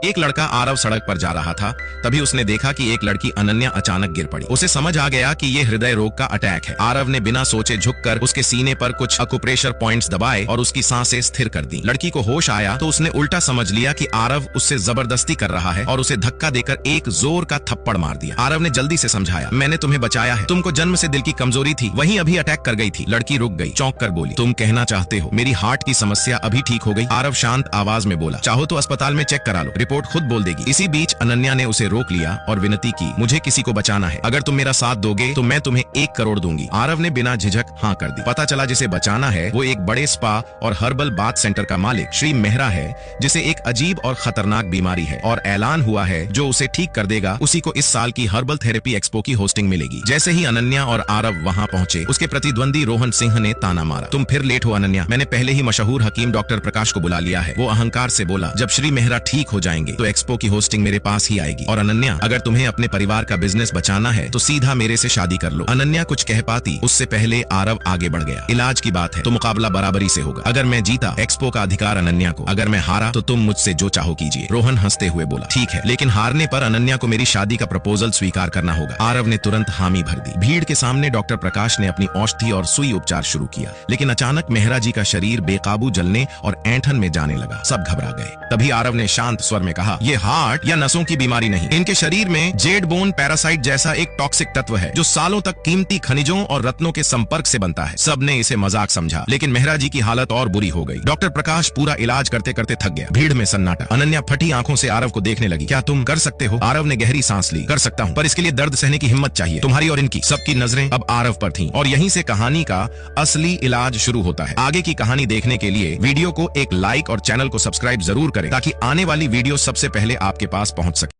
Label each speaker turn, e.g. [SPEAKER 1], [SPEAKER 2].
[SPEAKER 1] एक लड़का आरव सड़क पर जा रहा था। तभी उसने देखा कि एक लड़की अनन्या अचानक गिर पड़ी। उसे समझ आ गया कि ये हृदय रोग का अटैक है। आरव ने बिना सोचे झुककर उसके सीने पर कुछ अकुप्रेशर पॉइंट्स दबाए और उसकी सांसें स्थिर कर दी। लड़की को होश आया तो उसने उल्टा समझ लिया कि आरव उससे जबरदस्ती कर रहा है और उसे धक्का देकर एक जोर का थप्पड़ मार दिया। आरव ने जल्दी से समझाया, मैंने तुम्हें बचाया है, तुमको जन्म से दिल की कमजोरी थी, वहीं अभी अटैक कर गई थी। लड़की रुक गई, चौंक कर बोली, तुम कहना चाहते हो मेरी हार्ट की समस्या अभी ठीक हो गई? आरव शांत आवाज में बोला, चाहो तो अस्पताल में चेक करा लो, रिपोर्ट खुद बोल देगी। इसी बीच अनन्या ने उसे रोक लिया और विनती की, मुझे किसी को बचाना है, अगर तुम मेरा साथ दोगे तो मैं तुम्हें 1 करोड़ दूंगी। आरव ने बिना झिझक हाँ कर दी। पता चला जिसे बचाना है वो एक बड़े स्पा और हर्बल बाथ सेंटर का मालिक श्री मेहरा है, जिसे एक अजीब और खतरनाक बीमारी है और ऐलान हुआ है जो उसे ठीक कर देगा उसी को इस साल की हर्बल थेरेपी एक्सपो की होस्टिंग मिलेगी। जैसे ही अनन्या और आरव वहां पहुंचे, उसके प्रतिद्वंदी रोहन सिंह ने ताना मारा, तुम फिर लेट हो अनन्या, मैंने पहले ही मशहूर हकीम डॉक्टर प्रकाश को बुला लिया है। वो अहंकार से बोला, जब श्री मेहरा ठीक हो जाएंगे तो एक्सपो की होस्टिंग मेरे पास ही आएगी। और अनन्या, अगर तुम्हें अपने परिवार का बिजनेस बचाना है तो सीधा मेरे से शादी कर लो। अनन्या कुछ कह पाती उससे पहले आरव आगे बढ़ गया, इलाज की बात है तो मुकाबला बराबरी से होगा। अगर मैं जीता एक्सपो का अधिकार अनन्या को, अगर मैं हारा तो तुम मुझसे जो चाहो कीजिए। रोहन हंसते हुए बोला, ठीक है, लेकिन हारने पर अनन्या को मेरी शादी का प्रपोजल स्वीकार करना होगा। आरव ने तुरंत हामी भर दी। भीड़ के सामने डॉक्टर प्रकाश ने अपनी औषधि और सुई उपचार शुरू किया, लेकिन अचानक मेहरा जी का शरीर बेकाबू जलने और ऐंठन में जाने लगा। सब घबरा गए। तभी आरव ने शांत स्वर में कहा, ये हार्ट या नसों की बीमारी नहीं, इनके शरीर में जेड बोन पैरासाइट जैसा एक टॉक्सिक तत्व है जो सालों तक कीमती खनिजों और रत्नों के संपर्क से बनता है। सबने इसे मजाक समझा, लेकिन मेहरा जी की हालत और बुरी हो गई। डॉक्टर प्रकाश पूरा इलाज करते करते थक गया। भीड़ में सन्नाटा। अनन्या फटी आंखों से आरव को देखने लगी, क्या तुम कर सकते हो? आरव ने गहरी सांस ली, कर सकता हूँ, पर इसके लिए दर्द सहने की हिम्मत चाहिए, तुम्हारी और इनकी। सबकी नजरें अब आरव पर थीं और यहीं से कहानी का असली इलाज शुरू होता है। आगे की कहानी देखने के लिए वीडियो को एक लाइक और चैनल को सब्सक्राइब जरूर करें ताकि आने वाली वीडियो सबसे पहले आपके पास पहुंच सके।